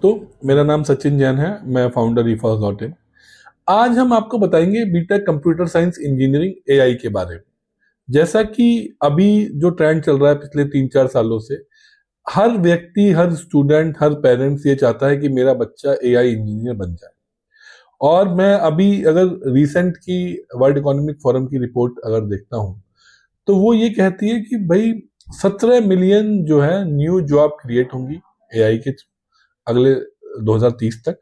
दोस्तों, मेरा नाम सचिन जैन है। मैं फाउंडर EFOS.in। आज हम आपको बताएंगे BTech computer science engineering AI के बारे में। जैसा कि अभी जो ट्रेंड चल रहा है पिछले 3-4 सालों से, हर व्यक्ति, हर स्टूडेंट, हर पेरेंट्स ये चाहता है कि मेरा बच्चा एआई इंजीनियर बन जाए। और मैं अभी अगर रिसेंट की वर्ल्ड इकोनॉमिक फोरम की रिपोर्ट अगर देखता हूँ, तो वो ये कहती है कि भाई 17 मिलियन जो है न्यू जॉब क्रिएट होंगी एआई के अगले 2030 तक।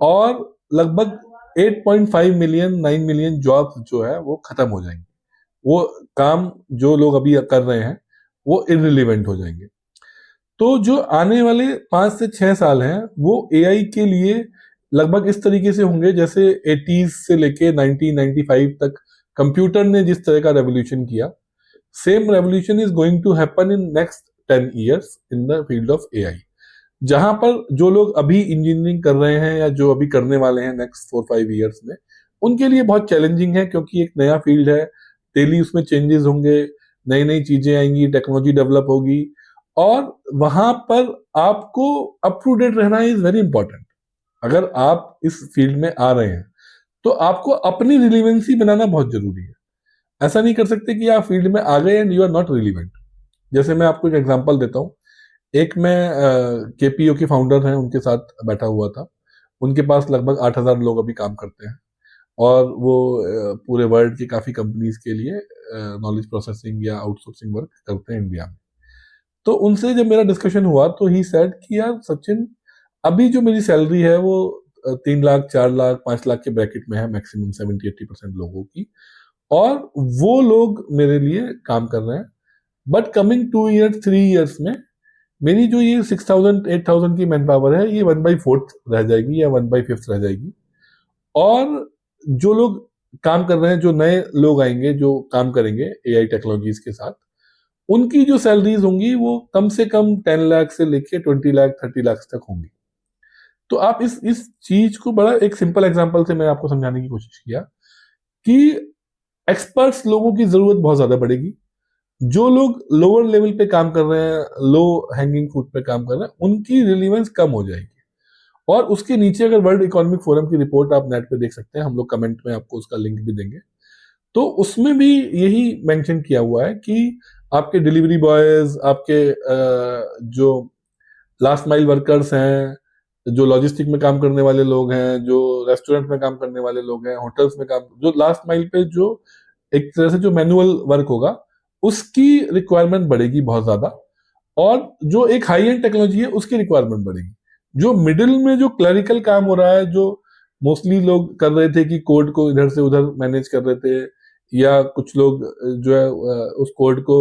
और लगभग 8.5 मिलियन 9 मिलियन जॉब्स जो है वो खत्म हो जाएंगे। वो काम जो लोग अभी कर रहे हैं वो इररिलेवेंट हो जाएंगे। तो जो आने वाले 5 से 6 साल हैं वो एआई के लिए लगभग इस तरीके से होंगे जैसे 80s से लेके 1995 तक कंप्यूटर ने जिस तरह का रेवोल्यूशन किया। Same revolution is going to happen in next 10 years in the field of AI. जहां पर जो लोग अभी इंजीनियरिंग कर रहे हैं या जो अभी करने वाले हैं नेक्स्ट 4-5 ईयर्स में, उनके लिए बहुत चैलेंजिंग है, क्योंकि एक नया फील्ड है। डेली उसमें चेंजेस होंगे, नई नई चीजें आएंगी, टेक्नोलॉजी डेवलप होगी। और वहां पर आपको अप टू डेट रहना इज वेरी इंपॉर्टेंट। अगर आप इस फील्ड में आ रहे हैं तो आपको अपनी रिलीवेंसी बनाना बहुत जरूरी है। ऐसा नहीं कर सकते कि आप फील्ड में आ गए and you are not relevant. जैसे मैं आपको एक एग्जांपल देता हूँ। एक मैं केपीओ के फाउंडर हैं, उनके साथ बैठा हुआ था। उनके पास लगभग 8,000 लोग अभी काम करते हैं। और वो पूरे वर्ल्ड की काफ़ी कंपनीज के लिए नॉलेज प्रोसेसिंग या आउटसोर्सिंग वर्क करते हैं इंडिया में। तो उनसे जब मेरा डिस्कशन हुआ तो ही सेड कि यार सचिन, अभी जो मेरी सैलरी है वो 3 लाख, 4 लाख, 5 लाख के ब्रैकेट में है, मैक्सिमम 70-80% लोगों की। और वो लोग मेरे लिए काम कर रहे हैं। बट कमिंग 2 ईयर्स 3 ईयर्स में मेरी जो ये 6,000 8,000 की मैन पावर है, ये 1/4 रह जाएगी या 1/5 रह जाएगी। और जो लोग काम कर रहे हैं, जो नए लोग आएंगे जो काम करेंगे एआई टेक्नोलॉजीज के साथ, उनकी जो सैलरीज होंगी वो कम से कम 10 लाख से लेके 20 लाख 30 लाख तक होंगी। तो आप इस चीज को बड़ा एक सिंपल एग्जांपल से मैं आपको समझाने की कोशिश किया कि एक्सपर्ट्स लोगों की जरूरत बहुत ज्यादा बढ़ेगी। जो लोग लोअर लेवल पे काम कर रहे हैं, लो हैंगिंग फ्रूट पे काम कर रहे हैं, उनकी रिलीवेंस कम हो जाएगी। और उसके नीचे अगर वर्ल्ड इकोनॉमिक फोरम की रिपोर्ट आप नेट पे देख सकते हैं, हम लोग कमेंट में आपको उसका लिंक भी देंगे। तो उसमें भी यही मेंशन किया हुआ है कि आपके डिलीवरी बॉयज, आपके जो लास्ट माइल वर्कर्स हैं, जो लॉजिस्टिक में काम करने वाले लोग हैं, जो रेस्टोरेंट में काम करने वाले लोग हैं, होटल्स में काम, जो लास्ट माइल पे जो एक तरह से जो मैनुअल वर्क होगा, उसकी रिक्वायरमेंट बढ़ेगी बहुत ज्यादा। और जो एक हाई एंड टेक्नोलॉजी है उसकी रिक्वायरमेंट बढ़ेगी। जो मिडिल में जो क्लरिकल काम हो रहा है, जो मोस्टली लोग कर रहे थे कि कोड को इधर से उधर मैनेज कर रहे थे, या कुछ लोग जो है उस कोड को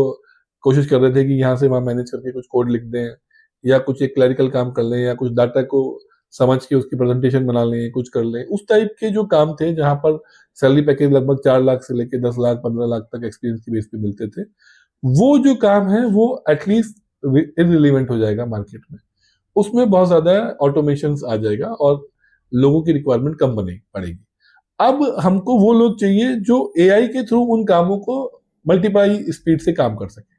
कोशिश कर रहे थे कि यहाँ से वहां मैनेज करके कुछ कोड लिख दें, या कुछ एक क्लरिकल काम कर लें, या कुछ डाटा को समझ के उसकी प्रेजेंटेशन बना लें, कुछ कर लें, उस टाइप के जो काम थे जहां पर सैलरी पैकेज लगभग 4 लाख से लेके 10 लाख 15 लाख तक एक्सपीरियंस की बेस पे मिलते थे, वो जो काम है वो एटलीस्ट इररिलेवेंट हो जाएगा मार्केट में। उसमें बहुत ज्यादा ऑटोमेशन आ जाएगा और लोगों की रिक्वायरमेंट कम बने पड़ेगी। अब हमको वो लोग चाहिए जो एआई के थ्रू उन कामों को मल्टीप्लाई स्पीड से काम कर सके।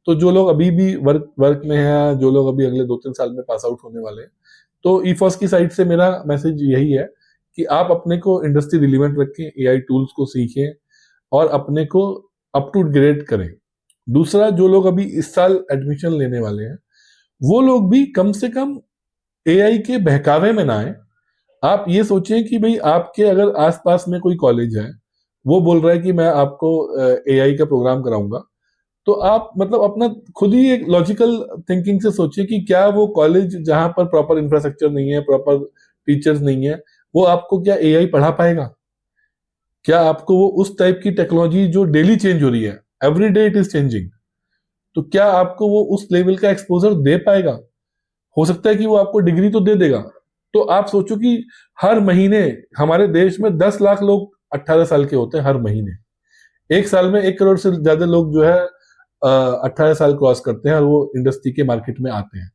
तो जो लोग अभी भी वर्क में हैं, जो लोग अभी अगले 2-3 साल में पास आउट होने वाले हैं, तो ईफॉस की साइड से मेरा मैसेज यही है कि आप अपने को इंडस्ट्री रिलीवेंट रखें, एआई टूल्स को सीखें और अपने को अप टू ग्रेड करें। दूसरा, जो लोग अभी इस साल एडमिशन लेने वाले हैं, वो लोग भी कम से कम एआई के बहकावे में ना आए। आप ये सोचें कि भाई आपके अगर आसपास में कोई कॉलेज है, वो बोल रहा है कि मैं आपको एआई का प्रोग्राम कराऊंगा, तो आप मतलब अपना खुद ही एक लॉजिकल थिंकिंग से सोचिए कि क्या वो कॉलेज जहां पर प्रॉपर इंफ्रास्ट्रक्चर नहीं है, प्रॉपर टीचर्स नहीं है, वो आपको क्या एआई पढ़ा पाएगा? क्या आपको वो उस टाइप की टेक्नोलॉजी जो डेली चेंज हो रही है, every day it is changing, तो क्या आपको वो उस लेवल का एक्सपोजर दे पाएगा? हो सकता है कि वो आपको डिग्री तो दे देगा। तो आप सोचो कि हर महीने हमारे देश में 10 लाख लोग 18 साल के होते हैं हर महीने। एक साल में 1 करोड़ से ज्यादा लोग जो है 18 साल क्रॉस करते हैं और वो इंडस्ट्री के मार्केट में आते हैं।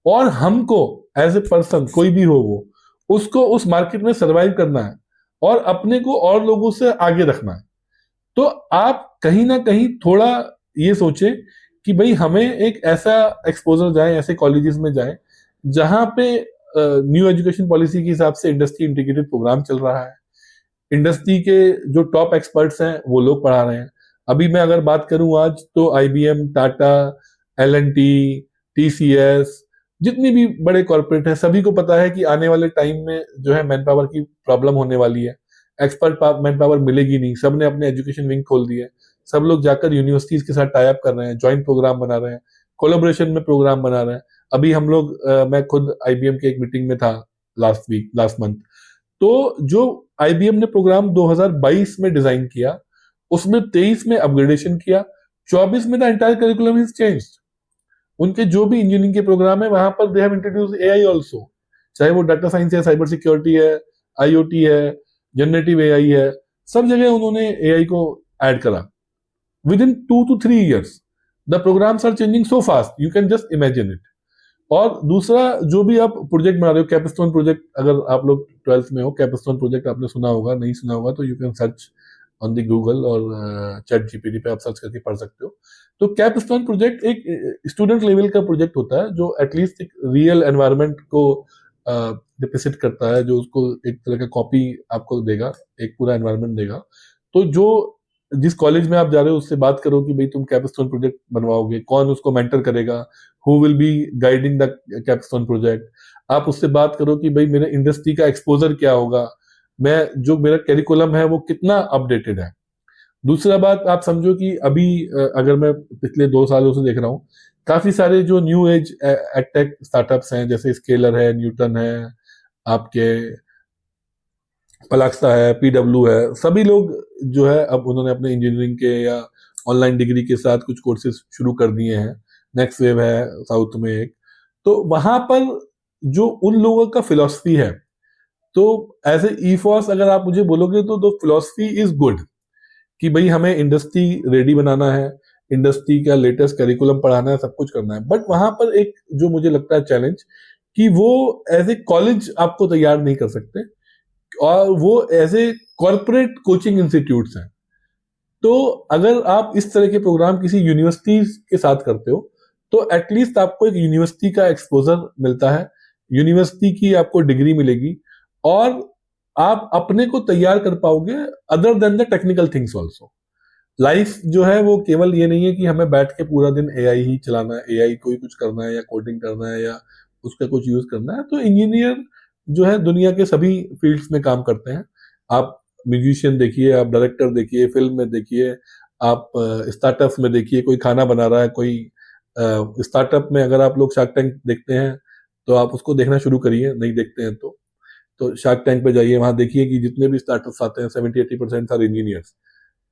और हमको एज ए पर्सन, कोई भी हो वो, उसको उस मार्केट में सर्वाइव करना है और अपने को और लोगों से आगे रखना है। तो आप कहीं ना कहीं थोड़ा ये सोचें कि भाई हमें एक ऐसा एक्सपोजर जाए, ऐसे कॉलेजेस में जाए जहां पे न्यू एजुकेशन पॉलिसी के हिसाब से इंडस्ट्री इंटीग्रेटेड प्रोग्राम चल रहा है। इंडस्ट्री के जो टॉप एक्सपर्ट्स हैं वो लोग पढ़ा रहे हैं। अभी मैं अगर बात करूं आज तो आईबीएम, टाटा, एल&टी, टीसीएस, जितनी भी बड़े कॉर्पोरेट हैं सभी को पता है कि आने वाले टाइम में जो है मैन पावर की प्रॉब्लम होने वाली है। एक्सपर्ट मैन पावर मिलेगी नहीं। सब ने अपने एजुकेशन विंग खोल दिए। सब लोग जाकर यूनिवर्सिटीज के साथ टाई अप कर रहे हैं, ज्वाइंट प्रोग्राम बना रहे हैं, कोलेबोरेशन में प्रोग्राम बना रहे हैं। अभी हम लोग मैं खुद आईबीएम के एक मीटिंग में था लास्ट मंथ। तो जो आईबीएम ने प्रोग्राम 2022 में डिजाइन किया, उसमें 23 में अपग्रेडेशन किया, 24 में the entire curriculum is changed. उनके जो भी इंजीनियरिंग के प्रोग्राम है वहां पर they have introduce AI also, चाहे वो डाटा साइंस है, साइबर सिक्योरिटी है, आईओटी है, जनरेटिव एआई है, सब जगह उन्होंने एआई को ऐड करा। Within 2 to 3 years the programmes are changing so fast, you can just imagine it. और दूसरा, जो भी आप प्रोजेक्ट बना रहे हो, कैपस्टोन प्रोजेक्ट, अगर आप लोग 12th में हो, कैपस्टोन प्रोजेक्ट आपने सुना होगा, नहीं सुना होगा तो you can search on the Google और चैट जीपीटी पे आप सर्च करके पढ़ सकते हो। तो कैपस्टोन प्रोजेक्ट एक स्टूडेंट लेवल का प्रोजेक्ट होता है जो एटलीस्ट एक रियल एनवायरनमेंट को डिपिक्ट करता है, जो उसको एक तरह का कॉपी आपको देगा, एक पूरा एनवायरनमेंट देगा। तो जो जिस कॉलेज में आप जा रहे हो उससे बात करो कि भाई तुम कैपस्टोन प्रोजेक्ट बनवाओगे, कौन उसको मेंटर करेगा, who will be guiding the capstone project. आप उससे बात करो कि भाई मेरे इंडस्ट्री का एक्सपोजर क्या होगा, मैं जो मेरा करिकुलम है वो कितना अपडेटेड है। दूसरा बात, आप समझो कि अभी अगर मैं पिछले 2 सालों से देख रहा हूँ, काफी सारे जो न्यू एज एडटेक स्टार्टअप्स हैं, जैसे स्केलर है, न्यूटन है, आपके पलाक्सा है, पीडब्ल्यू है, सभी लोग जो है अब उन्होंने अपने इंजीनियरिंग के या ऑनलाइन डिग्री के साथ कुछ कोर्सेज शुरू कर दिए हैं। नेक्स्ट वेव है साउथ में एक। तो वहां पर जो उन लोगों का फिलॉसफी है, तो एज ए ईफॉस अगर आप मुझे बोलोगे तो फिलॉसफी इज गुड कि भाई हमें इंडस्ट्री रेडी बनाना है, इंडस्ट्री का लेटेस्ट करिकुलम पढ़ाना है, सब कुछ करना है। बट वहां पर एक जो मुझे लगता है चैलेंज, कि वो एज ए कॉलेज आपको तैयार नहीं कर सकते, और वो as a corporate coaching institutes हैं। तो अगर आप इस तरह के प्रोग्राम किसी यूनिवर्सिटी के साथ करते हो तो एटलीस्ट आपको एक यूनिवर्सिटी का एक्सपोजर मिलता है, यूनिवर्सिटी की आपको डिग्री मिलेगी, और आप अपने को तैयार कर पाओगे other than the technical things also. Life जो है वो केवल ये नहीं है कि हमें बैठ के पूरा दिन एआई ही चलाना है, एआई को ही कुछ करना है या कोडिंग करना है या उसका कुछ यूज करना है। तो इंजीनियर जो है दुनिया के सभी फील्ड्स में काम करते हैं। आप म्यूजिशियन देखिए, आप डायरेक्टर देखिए, फिल्म में देखिए, आप स्टार्टअप में देखिए, कोई खाना बना रहा है, कोई स्टार्टअप में अगर आप लोग शार्क टैंक देखते हैं तो आप उसको देखना शुरू करिए, नहीं देखते हैं तो शार्क टैंक पे जाइए, वहां देखिए कि जितने भी स्टार्टअप्स आते हैं 70-80% आर इंजीनियर्स।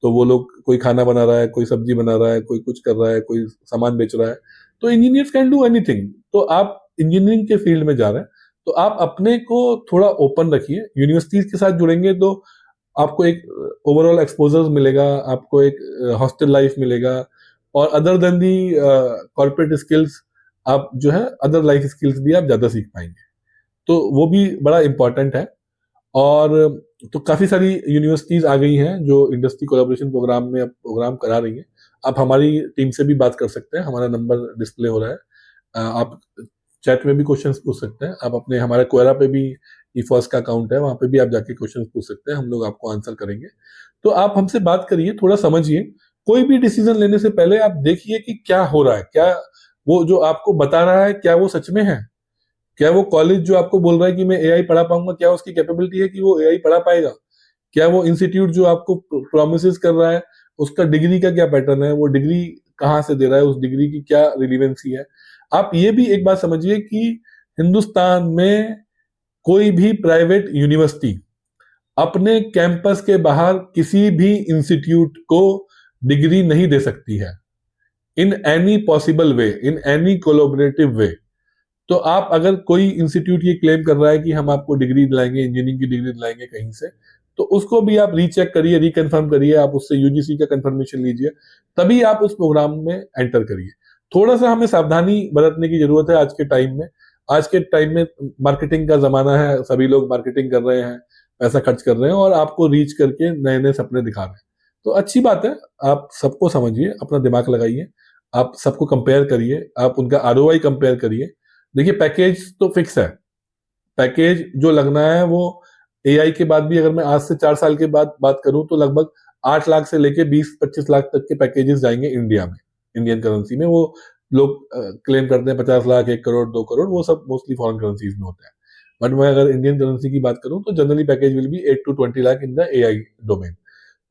तो वो लोग कोई खाना बना रहा है, कोई सब्जी बना रहा है, कोई कुछ कर रहा है, कोई सामान बेच रहा है। तो इंजीनियर्स कैन डू एनीथिंग। तो आप इंजीनियरिंग के फील्ड में जा रहे हैं तो आप अपने को थोड़ा ओपन रखिए, यूनिवर्सिटीज के साथ जुड़ेंगे तो आपको एक ओवरऑल एक्सपोजर मिलेगा, आपको एक हॉस्टल लाइफ मिलेगा, और अदर देन दी कॉर्पोरेट स्किल्स, आप जो है अदर लाइफ स्किल्स भी आप ज्यादा सीख पाएंगे। तो वो भी बड़ा इंपॉर्टेंट है। और तो काफी सारी यूनिवर्सिटीज आ गई हैं जो इंडस्ट्री कोलैबोरेशन प्रोग्राम में अब प्रोग्राम करा रही हैं। आप हमारी टीम से भी बात कर सकते हैं, हमारा नंबर डिस्प्ले हो रहा है, आप चैट में भी क्वेश्चंस पूछ सकते हैं। आप अपने हमारे क्वेरा पे भी ईफॉस का अकाउंट है, वहां पे भी आप जाके क्वेश्चंस पूछ सकते हैं, हम लोग आपको आंसर करेंगे। तो आप हमसे बात करिए, थोड़ा समझिए, कोई भी डिसीजन लेने से पहले आप देखिए कि क्या हो रहा है, क्या वो जो आपको बता रहा है क्या वो सच में है, क्या वो कॉलेज जो आपको बोल रहा है कि मैं एआई पढ़ा पाऊंगा, क्या उसकी कैपेबिलिटी है कि वो एआई पढ़ा पाएगा, क्या वो इंस्टीट्यूट जो आपको प्रोमिस कर रहा है उसका डिग्री का क्या पैटर्न है, वो डिग्री कहाँ से दे रहा है, उस डिग्री की क्या रिलीवेंसी है। आप ये भी एक बात समझिए कि हिंदुस्तान में कोई भी प्राइवेट यूनिवर्सिटी अपने कैंपस के बाहर किसी भी इंस्टीट्यूट को डिग्री नहीं दे सकती है, in any possible way, in any collaborative way. तो आप अगर कोई इंस्टीट्यूट ये क्लेम कर रहा है कि हम आपको डिग्री दिलाएंगे, इंजीनियरिंग की डिग्री दिलाएंगे कहीं से, तो उसको भी आप रीचेक करिए, रिकन्फर्म करिए, आप उससे यूजीसी का कंफर्मेशन लीजिए, तभी आप उस प्रोग्राम में एंटर करिए। थोड़ा सा हमें सावधानी बरतने की जरूरत है आज के टाइम में। आज के टाइम में मार्केटिंग का जमाना है, सभी लोग मार्केटिंग कर रहे हैं, पैसा खर्च कर रहे हैं और आपको रीच करके नए नए सपने दिखा रहे हैं। तो अच्छी बात है, आप सबको समझिए, अपना दिमाग लगाइए, आप सबको कंपेयर करिए, आप उनका आरओआई कंपेयर करिए। देखिए पैकेज तो फिक्स है, पैकेज जो लगना है वो एआई के बाद भी, अगर मैं आज से 4 साल के बाद बात करूं तो लगभग 8 लाख से लेके 20-25 लाख तक के पैकेजेस जाएंगे इंडिया में, इंडियन करेंसी में। वो लोग क्लेम करते हैं 50 लाख, 1 करोड़, 2 करोड़, वो सब मोस्टली फॉरेन करेंसीज में होता है। बट मैं अगर इंडियन करेंसी की बात करूं तो generally package will be 8 to 20 lakh in the AI domain.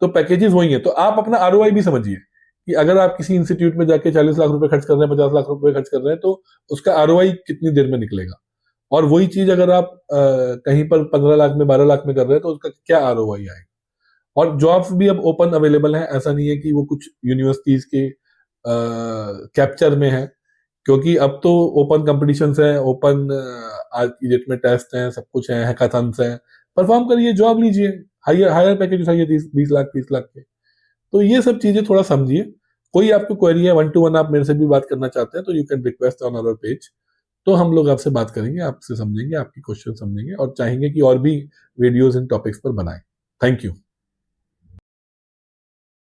तो पैकेजेस वही है। तो आप अपना आरओआई भी समझिए कि अगर आप किसी इंस्टीट्यूट में जाके 40 लाख रुपए खर्च कर रहे हैं, 50 लाख रुपए खर्च कर रहे हैं, तो उसका आरओआई कितनी देर में निकलेगा। और वही चीज अगर आप कहीं पर 15 लाख में, 12 लाख में कर रहे हैं, तो उसका क्या आरओआई आएगा। और जॉब्स भी अब ओपन अवेलेबल हैं, ऐसा नहीं है कि वो कुछ यूनिवर्सिटीज के कैप्चर में है, क्योंकि अब तो ओपन कंपटीशंस है, ओपन आज की डेट में टेस्ट हैं, सब कुछ है, हैकाथन्स हैं। परफॉर्म करिए, जॉब लीजिए, हायर हायर पैकेज उठाइए 20 लाख 30 लाख के। तो ये सब चीजें थोड़ा समझिए। कोई आपको क्वेरी है, 1 to 1 आप मेरे से भी बात करना चाहते हैं, तो you can request on our page. तो हम लोग आपसे बात करेंगे, आपसे समझेंगे, आपकी क्वेश्चन समझेंगे और चाहेंगे कि और भी वीडियोस इन टॉपिक्स पर बनाएं। Thank you.